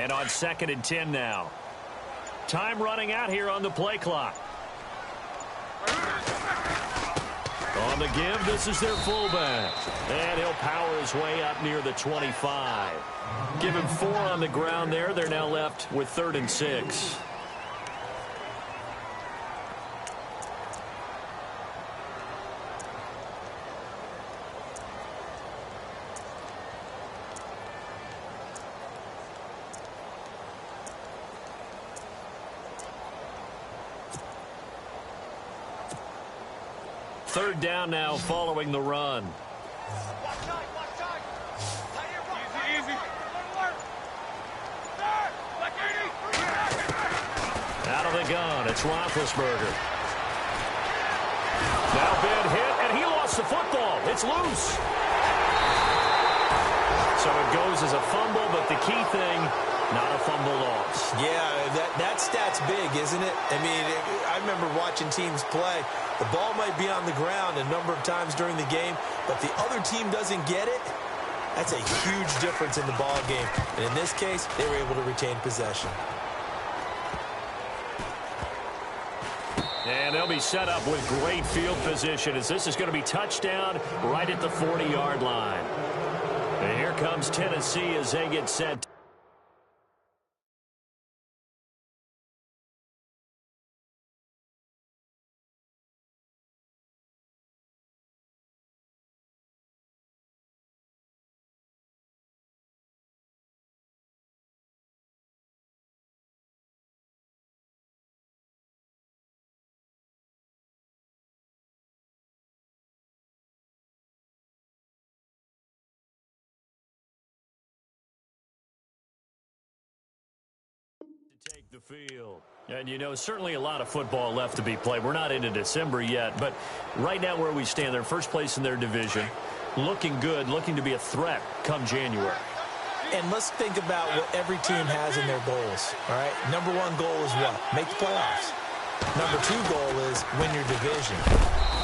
And on 2nd and 10 now. Time running out here on the play clock. On the give, this is their fullback. And he'll power his way up near the 25. Give him 4 on the ground there. They're now left with 3rd and 6. Third down now following the run. Out of the gun, it's Roethlisberger. Now big hit, and he lost the football. It's loose. So it goes as a fumble, but the key thing, not a fumble loss. Yeah, that stat's big, isn't it? I mean, I remember watching teams play. The ball might be on the ground a number of times during the game, but the other team doesn't get it. That's a huge difference in the ball game. And in this case, they were able to retain possession. And they'll be set up with great field position as this is going to be touchdown right at the 40-yard line. And here comes Tennessee as they get set. Take the field. And, you know, certainly a lot of football left to be played. We're not into December yet, but right now where we stand, they're first place in their division, looking good, looking to be a threat come January. And let's think about what every team has in their goals, all right? Number 1 goal is what? Make the playoffs. Number 2 goal is win your division.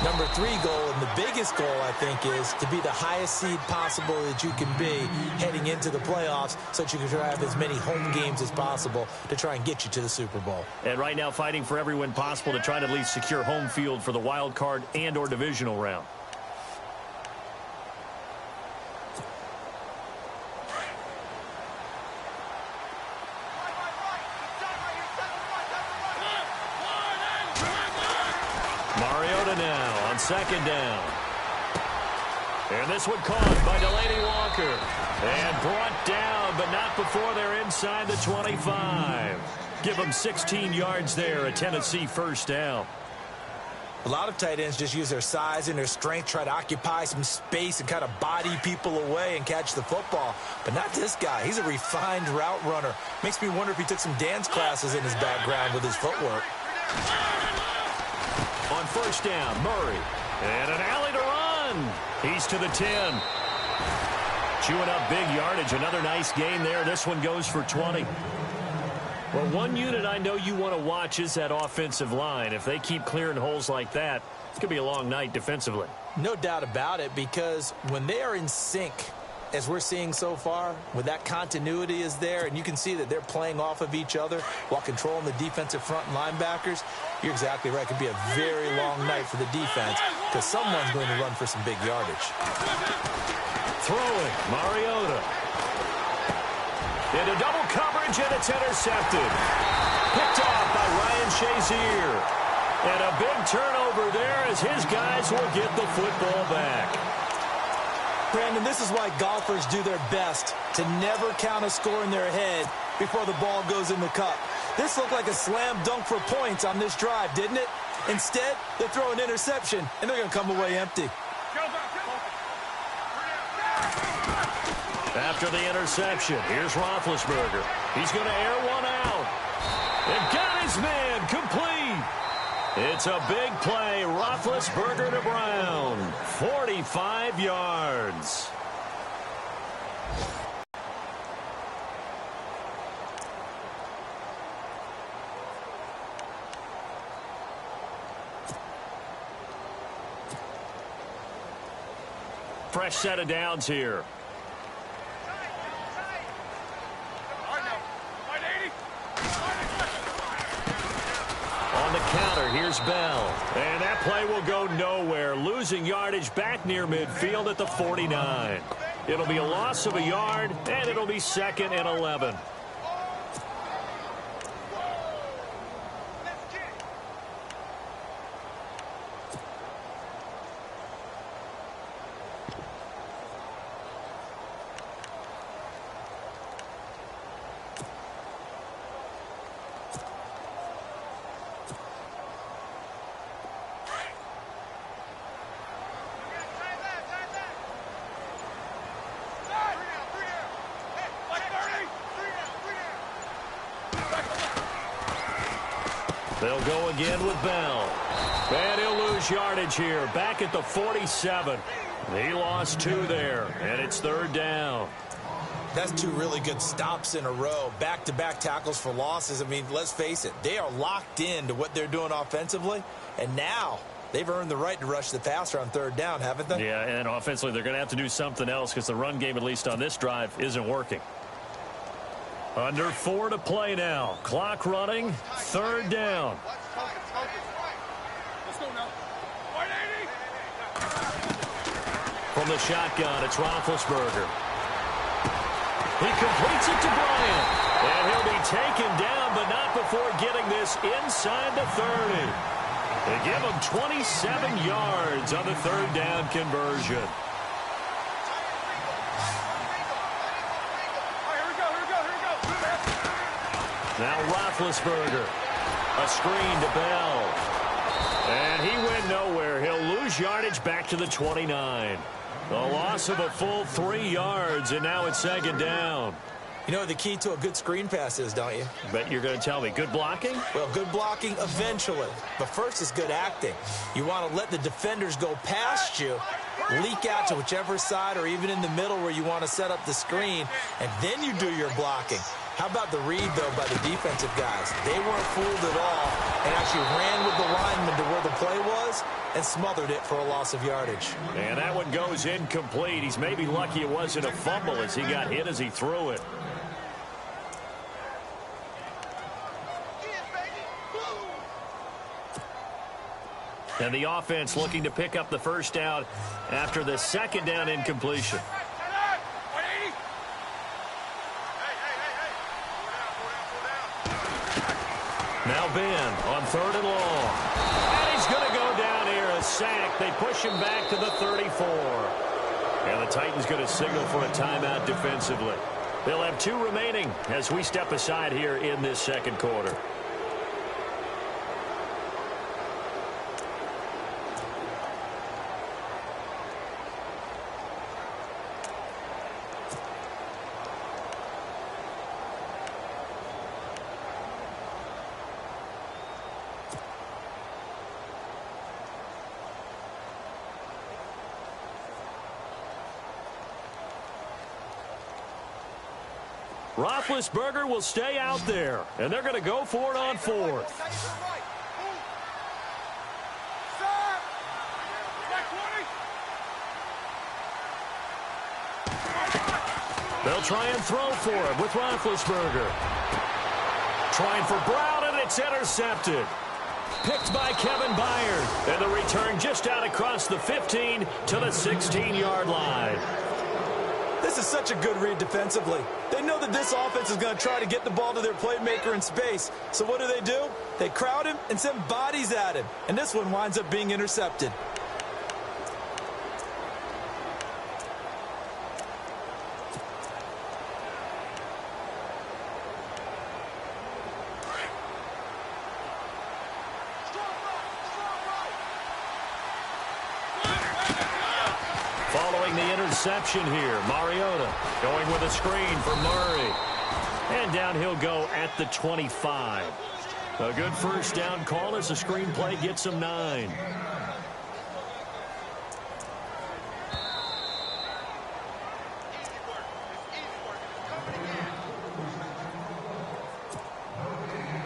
Number 3 goal, and the biggest goal, I think, is to be the highest seed possible that you can be heading into the playoffs so that you can have as many home games as possible to try and get you to the Super Bowl. And right now fighting for every win possible to try to at least secure home field for the wild card and or divisional round. Now on 2nd down. And this one caught by Delaney Walker. And brought down, but not before they're inside the 25. Give them 16 yards there, a Tennessee first down. A lot of tight ends just use their size and their strength, try to occupy some space and kind of body people away and catch the football. But not this guy. He's a refined route runner. Makes me wonder if he took some dance classes in his background with his footwork. On first down, Murray. And an alley to run. He's to the 10. Chewing up big yardage. Another nice gain there. This one goes for 20. Well, one unit I know you want to watch is that offensive line. If they keep clearing holes like that, it's going to be a long night defensively. No doubt about it, because when they are in sync, as we're seeing so far, when that continuity is there and you can see that they're playing off of each other while controlling the defensive front and linebackers, you're exactly right. It could be a very long night for the defense because someone's going to run for some big yardage. Throwing, Mariota. Into double coverage, and it's intercepted. Picked off by Ryan Shazier. And a big turnover there as his guys will get the football back. Brandon, this is why golfers do their best to never count a score in their head before the ball goes in the cup. This looked like a slam dunk for points on this drive, didn't it? Instead, they throw an interception, and they're going to come away empty. After the interception, here's Roethlisberger. He's going to air one out. And got his man complete. It's a big play. Roethlisberger to Brown. 45 yards. Fresh set of downs here. is Bell. And that play will go nowhere, losing yardage back near midfield at the 49. It'll be a loss of a yard, and it'll be 2nd and 11. They'll go again with Bell. And he'll lose yardage here, back at the 47. He lost 2 there, and it's 3rd down. That's 2 really good stops in a row. Back-to-back tackles for losses. I mean, let's face it, they are locked in to what they're doing offensively, and now they've earned the right to rush the passer on 3rd down, haven't they? Yeah, and offensively, they're going to have to do something else because the run game, at least on this drive, isn't working. Under 4 to play now. Clock running. 3rd down. Let's go now. 180. From the shotgun, it's Roethlisberger. He completes it to Bryant. And he'll be taken down, but not before getting this inside the 30. They give him 27 yards on the 3rd down conversion. Now Roethlisberger, a screen to Bell. And he went nowhere. He'll lose yardage back to the 29. A loss of a full 3 yards, and now it's 2nd down. You know what the key to a good screen pass is, don't you? Bet you're going to tell me. Good blocking? Well, good blocking eventually. But first is good acting. You want to let the defenders go past you, leak out to whichever side or even in the middle where you want to set up the screen, and then you do your blocking. How about the read, though, by the defensive guys? They weren't fooled at all and actually ran with the lineman to where the play was and smothered it for a loss of yardage. And that one goes incomplete. He's maybe lucky it wasn't a fumble as he got hit as he threw it. And the offense looking to pick up the 1st down after the 2nd down incompletion. Now Ben on 3rd and long. And he's going to go down here, a sack. They push him back to the 34. And the Titans going to signal for a timeout defensively. They'll have 2 remaining as we step aside here in this 2nd quarter. Roethlisberger will stay out there, and they're going to go for it on 4th. They'll try and throw for it with Roethlisberger. Trying for Brown, and it's intercepted. Picked by Kevin Byard, and the return just out across the 15 to the 16-yard line. This is such a good read defensively. They know that this offense is going to try to get the ball to their playmaker in space. So what do? They crowd him and send bodies at him. And this one winds up being intercepted. Following the interception here, Mariota going with a screen for Murray. And down he'll go at the 25. A good 1st down call as the screen play gets him 9.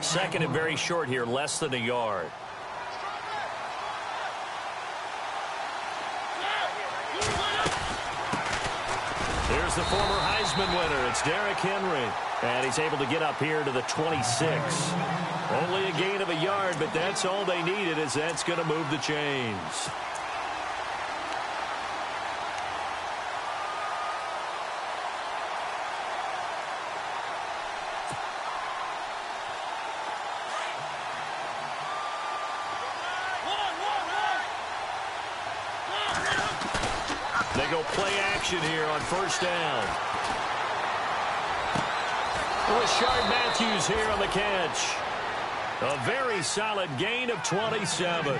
Second and very short here, less than a yard. Here's the former Heisman winner. It's Derrick Henry. And he's able to get up here to the 26. Only a gain of a yard, but that's all they needed, as that's going to move the chains. They go play action here on first down. Rashard Matthews here on the catch. A very solid gain of 27.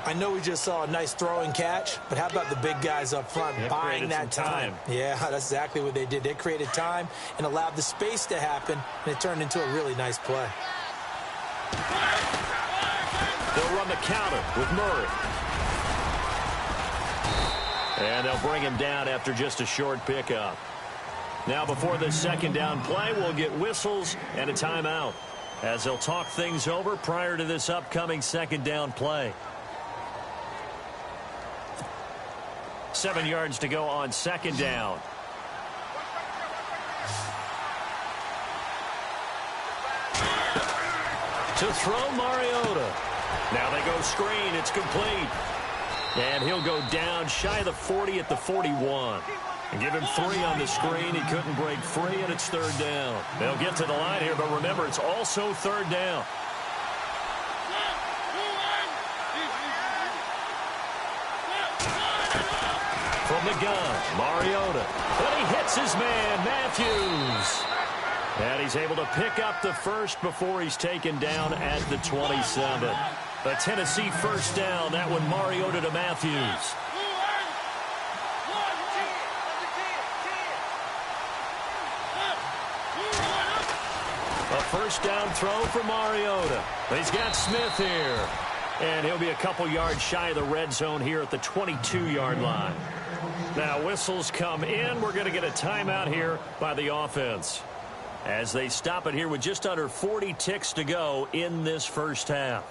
I know we just saw a nice throwing catch, but how about the big guys up front buying that time? Yeah, that's exactly what they did. They created time and allowed the space to happen, and it turned into a really nice play. They'll run the counter with Murray. And they'll bring him down after just a short pickup. Now, before this second down play, we'll get whistles and a timeout, as they'll talk things over prior to this upcoming second down play. 7 yards to go on second down. To throw, Mariota. Now they go screen. It's complete. And he'll go down shy of the 40 at the 41. And give him 3 on the screen. He couldn't break free, and it's third down. They'll get to the line here, but remember, it's also third down. From the gun, Mariota. But he hits his man, Matthews. And he's able to pick up the first before he's taken down at the 27. A Tennessee first down. That one, Mariota to Matthews. A first down throw for Mariota. He's got Smith here. And he'll be a couple yards shy of the red zone here at the 22-yard line. Now whistles come in. We're going to get a timeout here by the offense, as they stop it here with just under 40 ticks to go in this first half.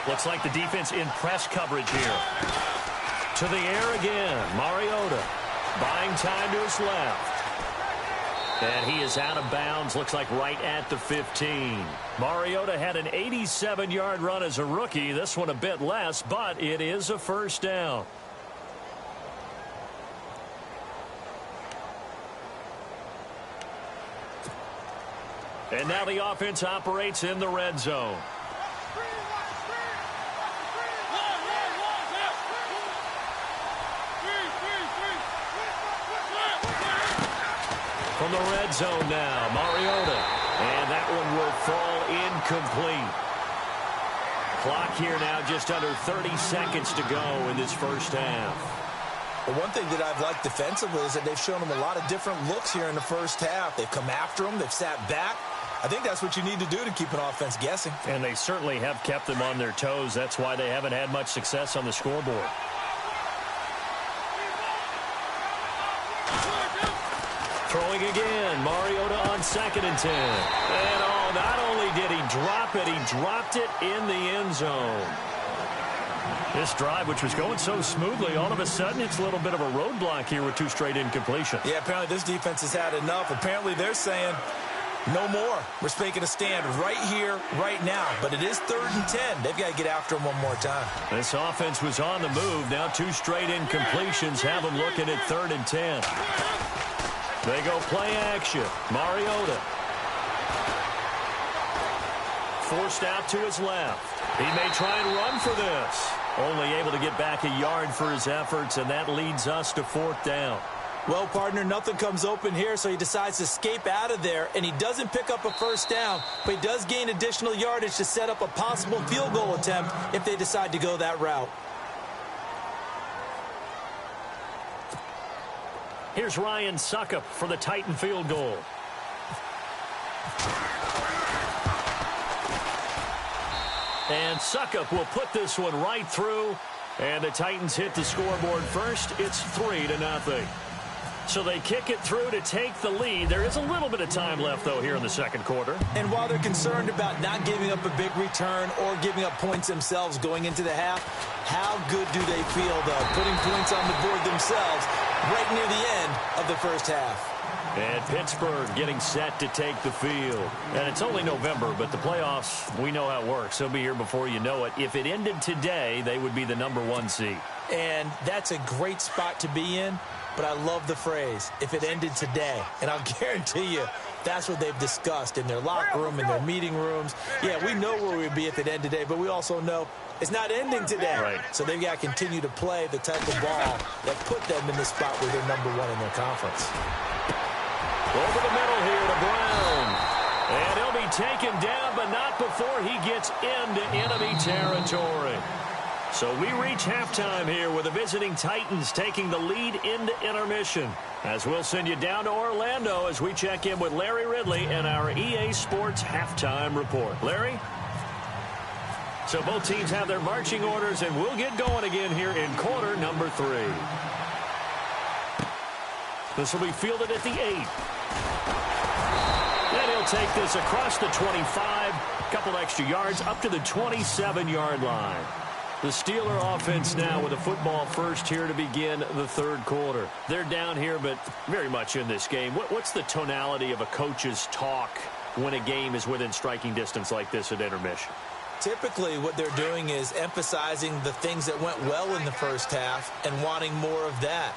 Looks like the defense in press coverage here. To the air again, Mariota. Buying time to his left. And he is out of bounds, looks like right at the 15. Mariota had an 87-yard run as a rookie. This one a bit less, but it is a first down. And now the offense operates in the red zone. From the red zone now, Mariota. And that one will fall incomplete. Clock here now just under 30 seconds to go in this first half. Well, one thing that I've liked defensively is that they've shown them a lot of different looks here in the first half. They've come after them. They've sat back. I think that's what you need to do to keep an offense guessing. And they certainly have kept them on their toes. That's why they haven't had much success on the scoreboard. Throwing again, Mariota on 2nd and 10. And not only did he drop it, he dropped it in the end zone. This drive, which was going so smoothly, all of a sudden it's a little bit of a roadblock here with 2 straight incompletions. Yeah, apparently this defense has had enough. Apparently they're saying, no more. We're making a stand right here, right now. But it is 3rd and 10. They've got to get after him one more time. This offense was on the move. Now 2 straight incompletions have them looking at 3rd and 10. They go play action. Mariota. Forced out to his left. He may try and run for this. Only able to get back a yard for his efforts, and that leads us to 4th down. Well, partner, nothing comes open here, so he decides to escape out of there, and he doesn't pick up a first down, but he does gain additional yardage to set up a possible field goal attempt if they decide to go that route. Here's Ryan Suckup for the Titan field goal. And Suckup will put this one right through, And the Titans hit the scoreboard first. It's 3-0. So they kick it through to take the lead. There is a little bit of time left, though, here in the second quarter. And while they're concerned about not giving up a big return or giving up points themselves going into the half, how good do they feel, though, putting points on the board themselves right near the end of the first half? And Pittsburgh getting set to take the field. And it's only November, but the playoffs, we know how it works. They'll be here before you know it. If it ended today, they would be the #1 seed. And that's a great spot to be in. But I love the phrase, if it ended today. And I'll guarantee you, that's what they've discussed in their locker room, in their meeting rooms. Yeah, we know where we'd be if it ended today, but we also know it's not ending today. Right. So they've got to continue to play the type of ball that put them in the spot where they're #1 in their conference. Over the middle here to Brown. And he'll be taken down, but not before he gets into enemy territory. So we reach halftime here with the visiting Titans taking the lead into intermission. As we'll send you down to Orlando as we check in with Larry Ridley and our EA Sports halftime report. Larry? So both teams have their marching orders, and we'll get going again here in quarter number 3. This will be fielded at the 8. And he'll take this across the 25, a couple extra yards, up to the 27-yard line. The Steeler offense now with a football first here to begin the third quarter. They're down here, but very much in this game. What's the tonality of a coach's talk when a game is within striking distance like this at intermission? Typically, what they're doing is emphasizing the things that went well in the first half and wanting more of that.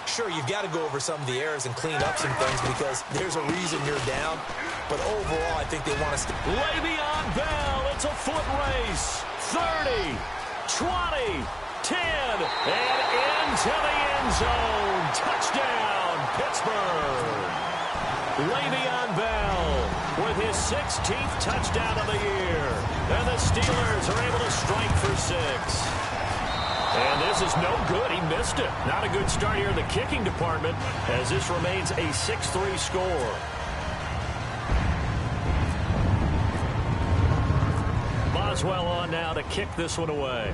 Sure, you've got to go over some of the errors and clean up some things because there's a reason you're down. But overall, I think they want to... Le'Veon Bell, it's a foot race. 30, 20, 10, and into the end zone. Touchdown, Pittsburgh. Le'Veon Bell with his 16th touchdown of the year. And the Steelers are able to strike for 6. And this is no good. He missed it. Not a good start here in the kicking department as this remains a 6-3 score. Boswell on now to kick this one away.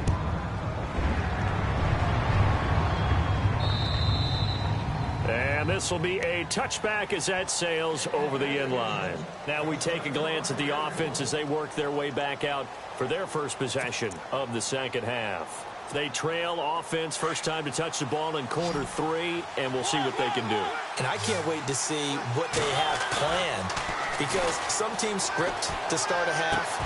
And this will be a touchback as that sails over the end line. Now we take a glance at the offense as they work their way back out for their first possession of the second half. They trail offense, first time to touch the ball in quarter 3, and we'll see what they can do. And I can't wait to see what they have planned because some teams script to start a half.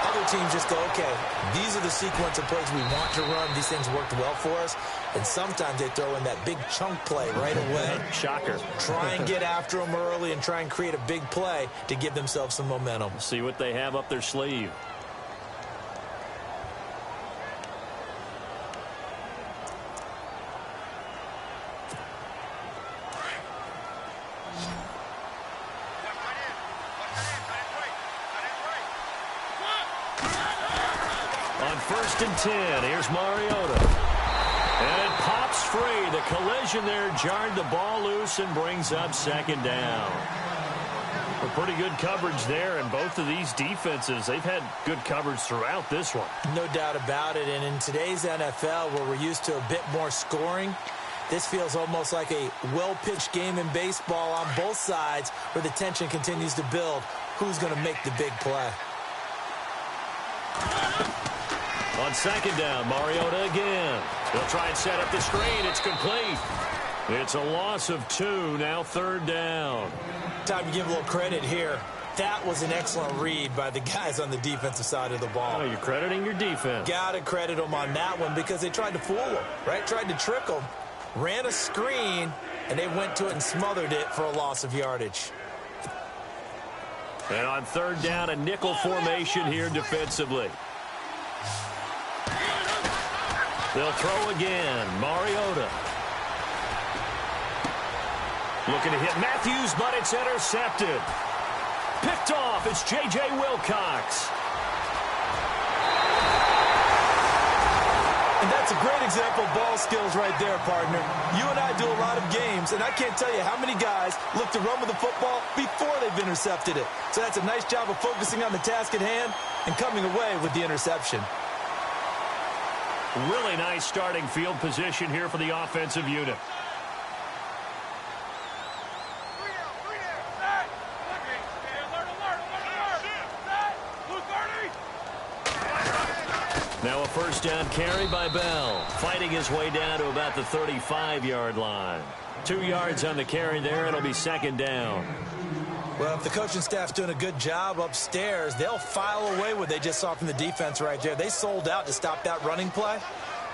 Other teams just go, okay, these are the sequence of plays we want to run. These things worked well for us. And sometimes they throw in that big chunk play right away. Shocker. Try and get after them early and try and create a big play to give themselves some momentum. See what they have up their sleeve. On 1st and 10, here's Mariota. And it pops free. The collision there jarred the ball loose and brings up second down. A pretty good coverage there, and both of these defenses, they've had good coverage throughout this one. No doubt about it, and in today's NFL, where we're used to a bit more scoring, this feels almost like a well-pitched game in baseball on both sides where the tension continues to build. Who's going to make the big play? On second down, Mariota again. They'll try and set up the screen. It's complete. It's a loss of 2, now 3rd down. Time to give a little credit here. That was an excellent read by the guys on the defensive side of the ball. Oh, you're crediting your defense. Got to credit them on that one because they tried to fool them, right? Tried to trick them, ran a screen, and they went to it and smothered it for a loss of yardage. And on 3rd down, a nickel formation here defensively. They'll throw again. Mariota. Looking to hit Matthews, but it's intercepted. Picked off. It's J.J. Wilcox. And that's a great example of ball skills right there, partner. You and I do a lot of games, and I can't tell you how many guys look to run with the football before they've intercepted it. So that's a nice job of focusing on the task at hand and coming away with the interception. Really nice starting field position here for the offensive unit. Now a first down carry by Bell, fighting his way down to about the 35-yard line. 2 yards on the carry there. It'll be second down. Well, if the coaching staff's doing a good job upstairs, they'll file away what they just saw from the defense right there. They sold out to stop that running play.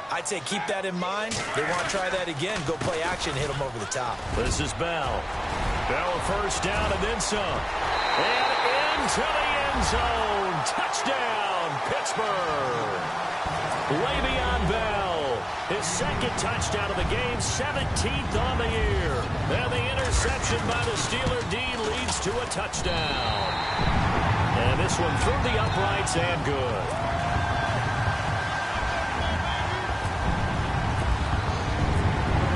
I'd say keep that in mind. They want to try that again. Go play action and hit them over the top. This is Bell. Bell a first down and then some. And into the end zone. Touchdown, Pittsburgh. Le'Veon Bell, his second touchdown of the game, 17th on the year. And the interception by the Steeler D leads to a touchdown. And this one through the uprights and good.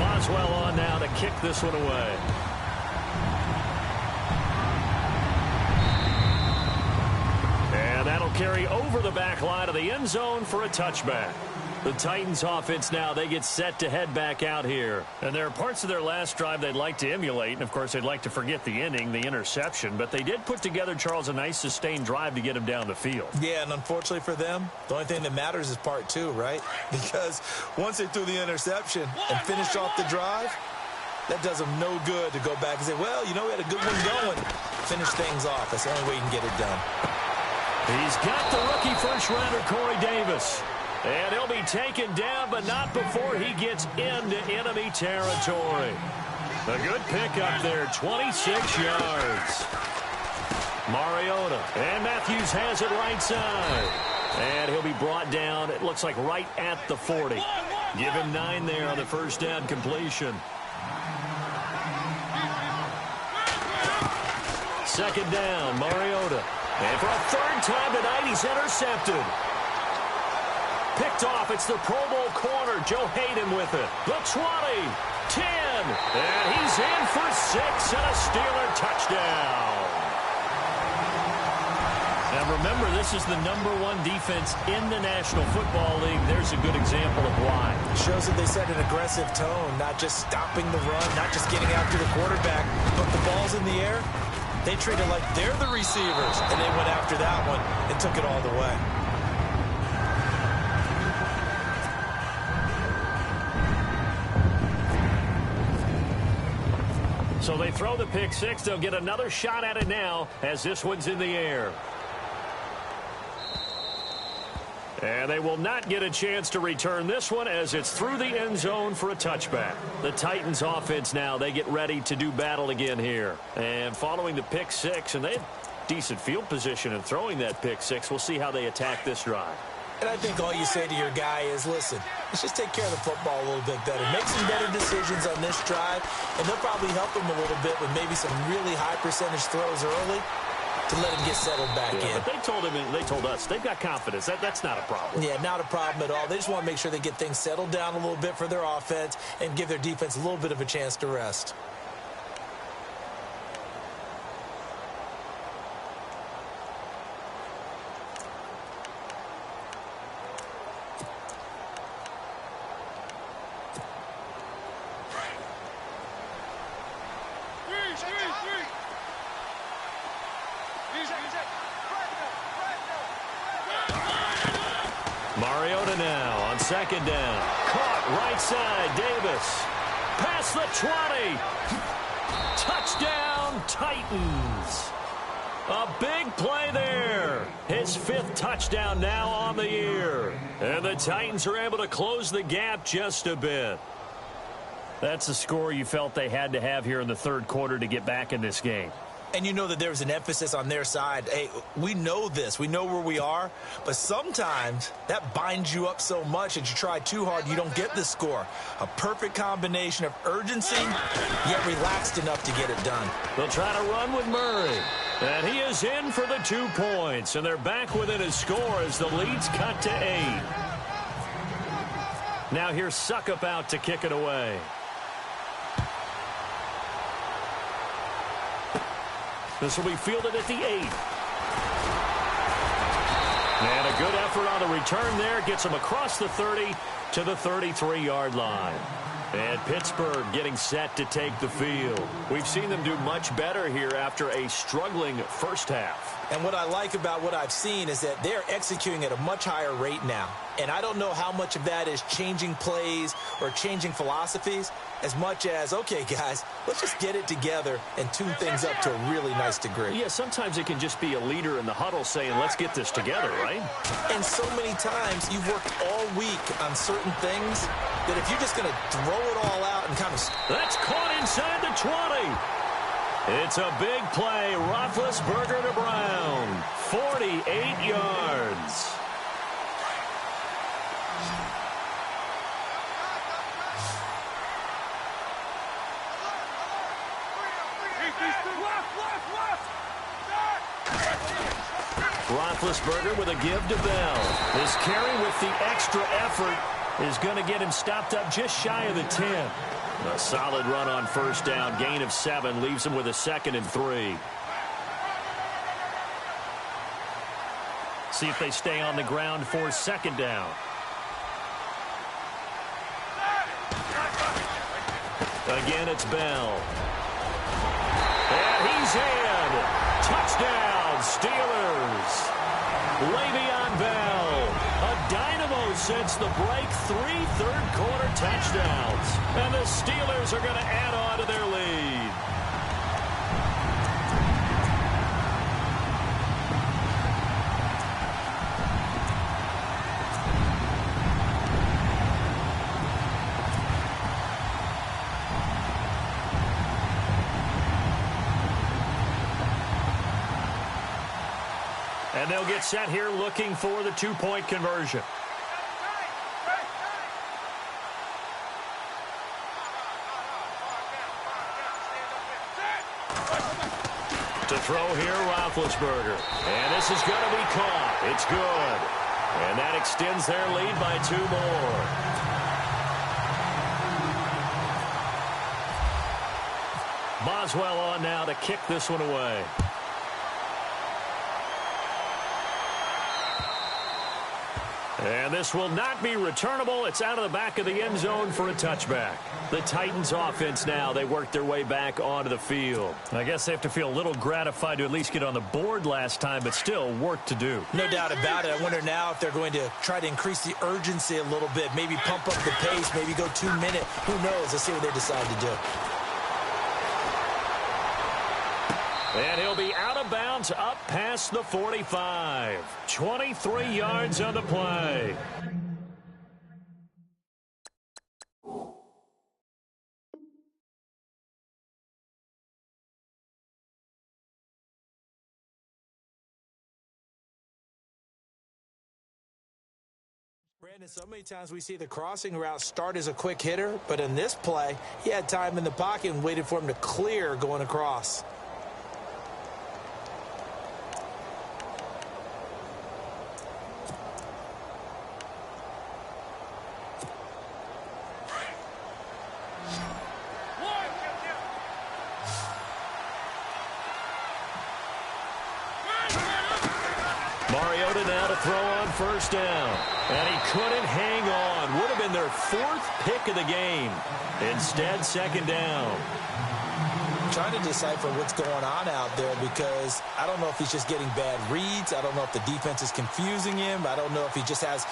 Boswell on now to kick this one away. And that'll carry over the back line of the end zone for a touchback. The Titans offense now, they get set to head back out here. And there are parts of their last drive they'd like to emulate. And, of course, they'd like to forget the inning, the interception. But they did put together, Charles, a nice sustained drive to get him down the field. Yeah, and unfortunately for them, the only thing that matters is part two, right? Because once they threw the interception and finished off the drive, that does them no good to go back and say, well, you know, we had a good one going. Finish things off. That's the only way you can get it done. He's got the rookie first-rounder, Corey Davis. And he'll be taken down, but not before he gets into enemy territory. A good pickup there, 26 yards. Mariota, and Matthews has it right side. And he'll be brought down, it looks like right at the 40. Give him 9 there on the first down completion. Second down, Mariota. And for a third time tonight, he's intercepted. Picked off, it's the Pro Bowl corner, Joe Hayden with it. The 20, 10, and he's in for 6 and a Steeler touchdown. Now remember, this is the #1 defense in the National Football League. There's a good example of why. It shows that they set an aggressive tone, not just stopping the run, not just getting after the quarterback, but the ball's in the air. They treat it like they're the receivers, and they went after that one and took it all the way. So they throw the pick six. They'll get another shot at it now as this one's in the air. And they will not get a chance to return this one as it's through the end zone for a touchback. The Titans offense now, they get ready to do battle again here. And following the pick six, and they have decent field position in throwing that pick six. We'll see how they attack this drive. And I think all you say to your guy is, listen, let's just take care of the football a little bit better. Make some better decisions on this drive, and they'll probably help him a little bit with maybe some really high percentage throws early to let him get settled back in. But they told us they've got confidence. That's not a problem. Yeah, not a problem at all. They just want to make sure they get things settled down a little bit for their offense and give their defense a little bit of a chance to rest. Mariota now on second down. Caught right side, Davis. Past the 20. Touchdown, Titans. A big play there. His 5th touchdown now on the year. And the Titans are able to close the gap just a bit. That's the score you felt they had to have here in the third quarter to get back in this game. And you know that there's an emphasis on their side. Hey, we know this. We know where we are. But sometimes that binds you up so much that you try too hard, you don't get the score. A perfect combination of urgency, yet relaxed enough to get it done. They'll try to run with Murray. And he is in for the 2 points. And they're back within his score as the lead's cut to 8. Now here's Suckup out to kick it away. This will be fielded at the 8. And a good effort on the return there. Gets him across the 30 to the 33-yard line. And Pittsburgh getting set to take the field. We've seen them do much better here after a struggling first half. And what I like about what I've seen is that they're executing at a much higher rate now. And I don't know how much of that is changing plays or changing philosophies as much as, okay, guys, let's just get it together and tune things up to a really nice degree. Yeah, sometimes it can just be a leader in the huddle saying, let's get this together, right? And so many times you've worked all week on certain things that if you're just going to throw it all out and kind of... That's caught inside the 20. It's a big play. Roethlisberger to Brown. 48 yards. Roethlisberger with a give to Bell. This carry with the extra effort is going to get him stopped up just shy of the 10. A solid run on first down. Gain of 7 leaves him with a 2nd and 3. See if they stay on the ground for 2nd down. Again, it's Bell. And he's in. Touchdown, Steelers. Le'Veon Bell, a dynamo since the break, 3 third-quarter touchdowns. And the Steelers are going to add on to their lead. And they'll get set here looking for the 2-point conversion. To throw here, Roethlisberger. And this is going to be caught. It's good. And that extends their lead by 2 more. Boswell on now to kick this one away. And this will not be returnable. It's out of the back of the end zone for a touchback. The Titans offense now, they worked their way back onto the field. I guess they have to feel a little gratified to at least get on the board last time, but still work to do. No doubt about it. I wonder now if they're going to try to increase the urgency a little bit, maybe pump up the pace, maybe go 2 minute. Who knows? Let's see what they decide to do. And he'll be out of bounds up past the 45. 23 yards on the play. Brandon, so many times we see the crossing route start as a quick hitter, but in this play, he had time in the pocket and waited for him to clear going across. Mariota now to throw on first down. And he couldn't hang on. Would have been their 4th pick of the game. Instead, 2nd down. I'm trying to decipher what's going on out there because I don't know if he's just getting bad reads. I don't know if the defense is confusing him. I don't know if he just has,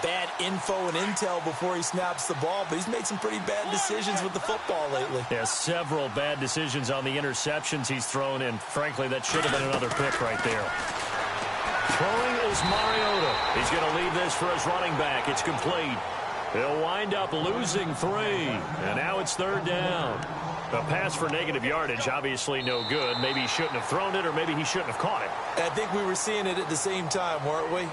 bad info and intel before he snaps the ball. But he's made some pretty bad decisions with the football lately. Yeah, several bad decisions on the interceptions he's thrown, and frankly, that should have been another pick right there. Throwing is Mariota. He's going to leave this for his running back. It's complete. He'll wind up losing 3. And now it's 3rd down. A pass for negative yardage, obviously no good. Maybe he shouldn't have thrown it, or maybe he shouldn't have caught it. I think we were seeing it at the same time, weren't we?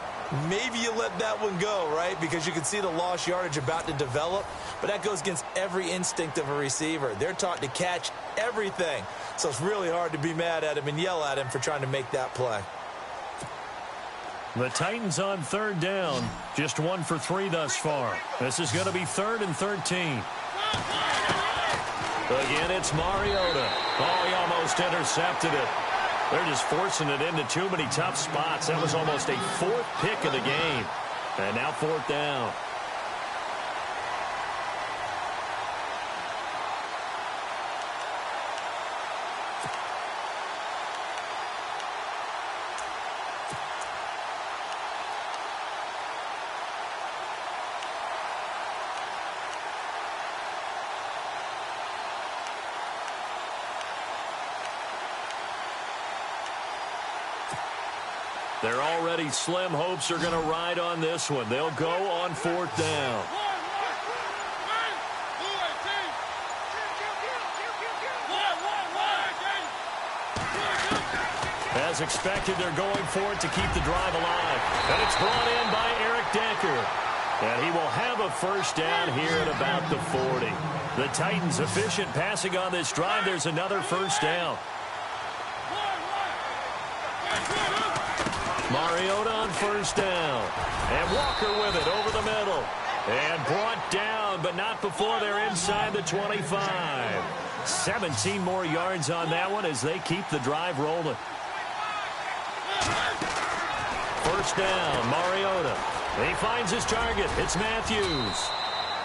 Maybe you let that one go, right? Because you can see the lost yardage about to develop. But that goes against every instinct of a receiver. They're taught to catch everything. So it's really hard to be mad at him and yell at him for trying to make that play. The Titans on 3rd down. Just 1 for 3 thus far. This is going to be 3rd and 13. Again, it's Mariota. Oh, he almost intercepted it. They're just forcing it into too many tough spots. That was almost a fourth pick of the game. And now fourth down. They're already slim hopes are going to ride on this one. They'll go on fourth down. As expected, they're going for it to keep the drive alive. And it's brought in by Eric Decker. And he will have a first down here at about the 40. The Titans efficient passing on this drive. There's another first down. Mariota on first down. And Walker with it over the middle. And brought down, but not before they're inside the 25. 17 more yards on that one as they keep the drive rolling. First down, Mariota. He finds his target. It's Matthews.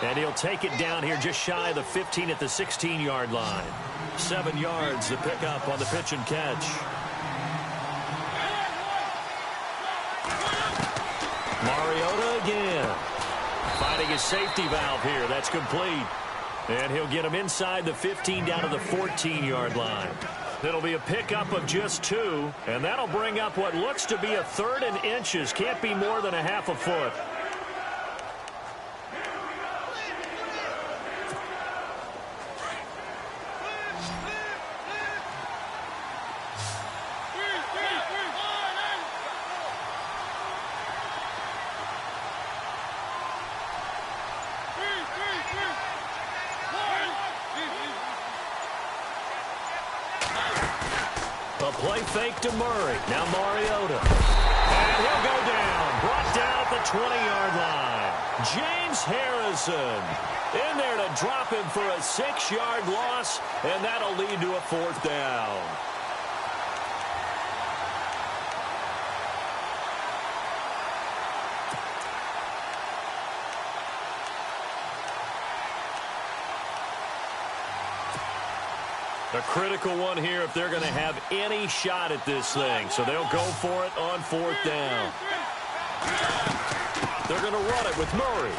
And he'll take it down here just shy of the 15 at the 16-yard line. 7 yards the pickup on the pitch and catch. Mariota again. Finding his safety valve here. That's complete. And he'll get him inside the 15 down to the 14-yard line. It'll be a pickup of just 2, and that'll bring up what looks to be a 3rd and inches. Can't be more than a half a foot. Play fake to Murray. Now Mariota. And he'll go down. Brought down at the 20-yard line. James Harrison in there to drop him for a 6-yard loss, and that'll lead to a 4th down. A critical one here if they're going to have any shot at this thing. So they'll go for it on 4th down. They're going to run it with Murray.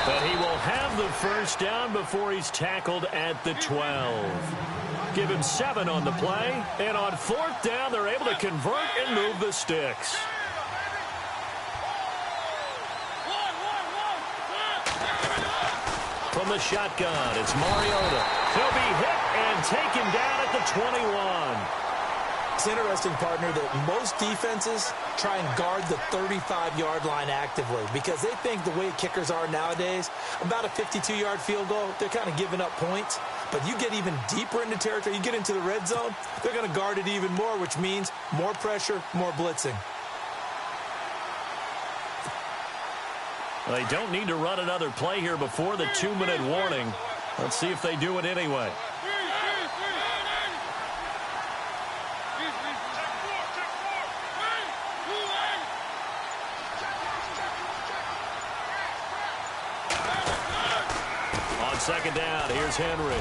But he will have the first down before he's tackled at the 12. Give him 7 on the play. And on 4th down, they're able to convert and move the sticks. From the shotgun, it's Mariota. He'll be hit and taken down at the 21. It's interesting, partner, that most defenses try and guard the 35-yard line actively because they think the way kickers are nowadays, about a 52-yard field goal, they're kind of giving up points. But you get even deeper into territory, you get into the red zone, they're going to guard it even more, which means more pressure, more blitzing. They don't need to run another play here before the 2-minute warning. Let's see if they do it anyway. On second down, here's Henry.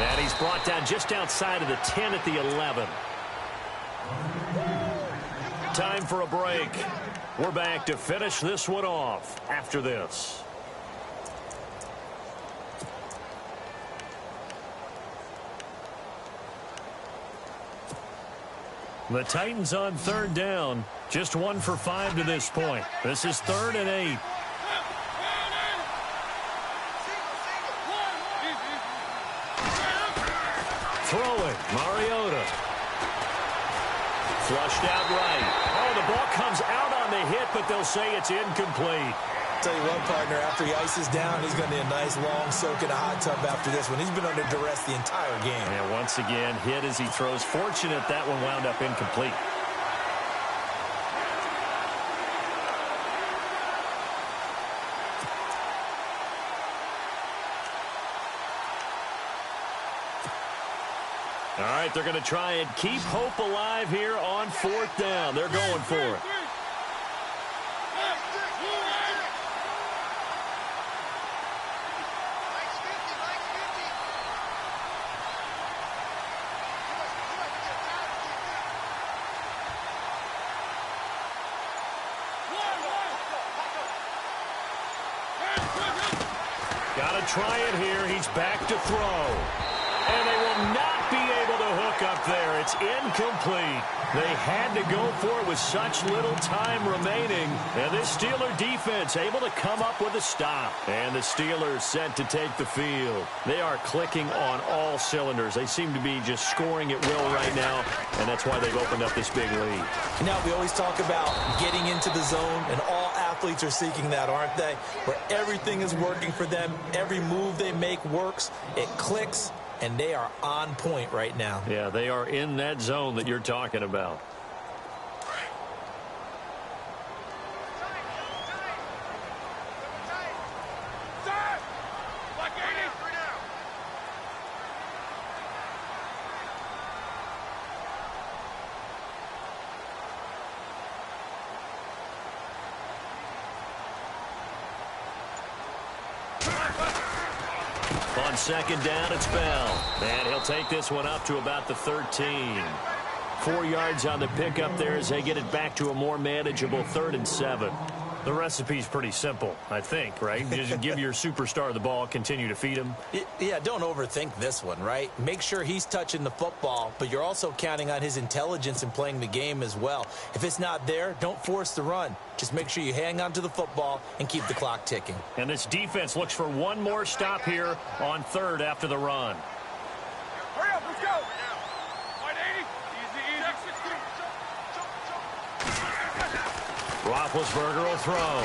And he's brought down just outside of the 10 at the 11. Time for a break. We're back to finish this one off after this. The Titans on 3rd down. Just 1 for 5 to this point. This is 3rd and 8. Throwing, Mariota. Flushed out right. Oh, the ball comes out on the hit, but they'll say it's incomplete. Tell you what, partner, after he ices down, he's going to need a nice long soak in a hot tub after this one. He's been under duress the entire game. And once again, hit as he throws. Fortunate that one wound up incomplete. All right, they're going to try and keep hope alive here on 4th down. They're going for it. Got to try it here. He's back to throw. And they will not be able to hook up there. It's incomplete. They had to go for it with such little time remaining. And this Steeler defense able to come up with a stop. And the Steelers set to take the field. They are clicking on all cylinders. They seem to be just scoring at will right now. And that's why they've opened up this big lead. Now, we always talk about getting into the zone, and all athletes are seeking that, aren't they? Where everything is working for them. Every move they make works. It clicks. And they are on point right now. Yeah, they are in that zone that you're talking about. On 2nd down, it's Bell. And he'll take this one up to about the 13. 4 yards on the pickup there as they get it back to a more manageable 3rd and 7. The recipe's pretty simple, I think, right? Just give your superstar the ball, continue to feed him. Yeah, don't overthink this one, right? Make sure he's touching the football, but you're also counting on his intelligence in playing the game as well. If it's not there, don't force the run. Just make sure you hang on to the football and keep the clock ticking. And this defense looks for one more stop here on 3rd after the run. Hurry up, let's go. 180. Easy. Roethlisberger will throw.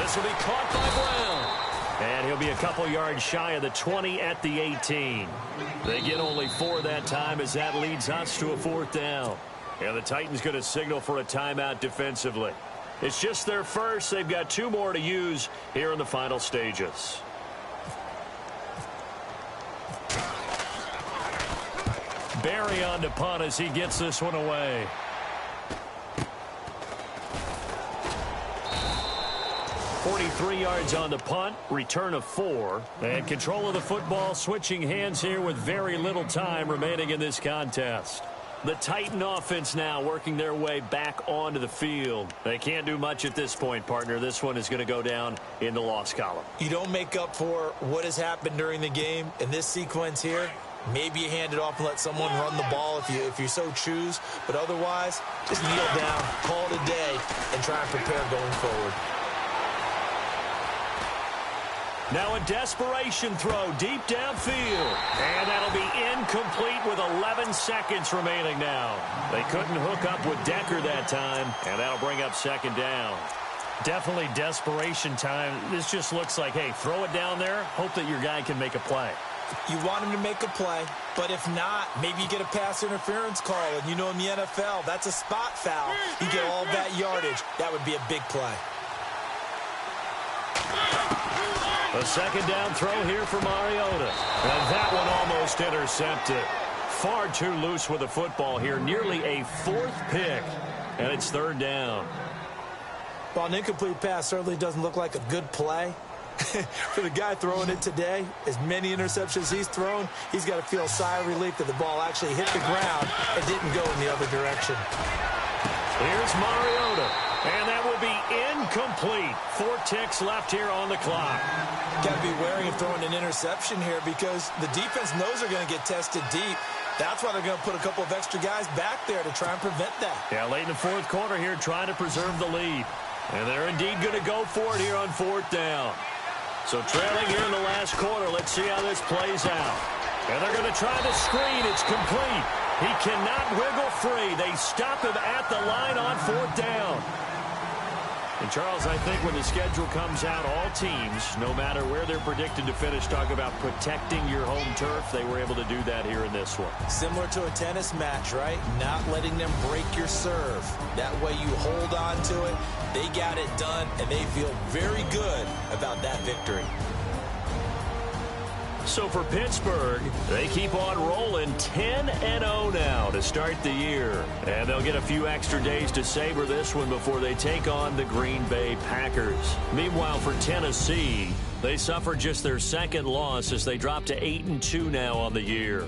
This will be caught by Brown. And he'll be a couple yards shy of the 20 at the 18. They get only 4 that time as that leads us to a 4th down. And the Titans going to signal for a timeout defensively. It's just their first. They've got 2 more to use here in the final stages. Barry on to punt as he gets this one away. .43 yards on the punt, return of 4, and control of the football, switching hands here with very little time remaining in this contest. The Titan offense now working their way back onto the field. They can't do much at this point, partner. This one is going to go down in the loss column. You don't make up for what has happened during the game in this sequence here. Maybe you hand it off and let someone run the ball if you so choose. But otherwise, just kneel down, call it a day, and try and prepare going forward. Now a desperation throw deep downfield. And that'll be incomplete with 11 seconds remaining now. They couldn't hook up with Decker that time, and that'll bring up 2nd down. Definitely desperation time. This just looks like, hey, throw it down there, hope that your guy can make a play. You want him to make a play, but if not, maybe you get a pass interference call, and you know in the NFL, that's a spot foul. You get all that yardage. That would be a big play. A 2nd down throw here for Mariota. And that one almost intercepted. Far too loose with the football here. Nearly a 4th pick. And it's 3rd down. Well, an incomplete pass certainly doesn't look like a good play. For the guy throwing it today, as many interceptions he's thrown, he's got to feel a sigh of relief that the ball actually hit the ground and didn't go in the other direction. Here's Mariota. And that will be incomplete. 4 ticks left here on the clock. Got to be wary of throwing an interception here because the defense knows they're going to get tested deep. That's why they're going to put a couple of extra guys back there to try and prevent that. Yeah, late in the 4th quarter here, trying to preserve the lead. And they're indeed going to go for it here on 4th down. So trailing here in the last quarter, let's see how this plays out. And they're going to try the screen. It's complete. He cannot wiggle free. They stop him at the line on 4th down. And, Charles, I think when the schedule comes out, all teams, no matter where they're predicted to finish, talk about protecting your home turf. They were able to do that here in this one. Similar to a tennis match, right? Not letting them break your serve. That way you hold on to it. They got it done, and they feel very good about that victory. So for Pittsburgh, they keep on rolling 10-0 now to start the year. And they'll get a few extra days to savor this one before they take on the Green Bay Packers. Meanwhile, for Tennessee, they suffered just their second loss as they drop to 8-2 now on the year.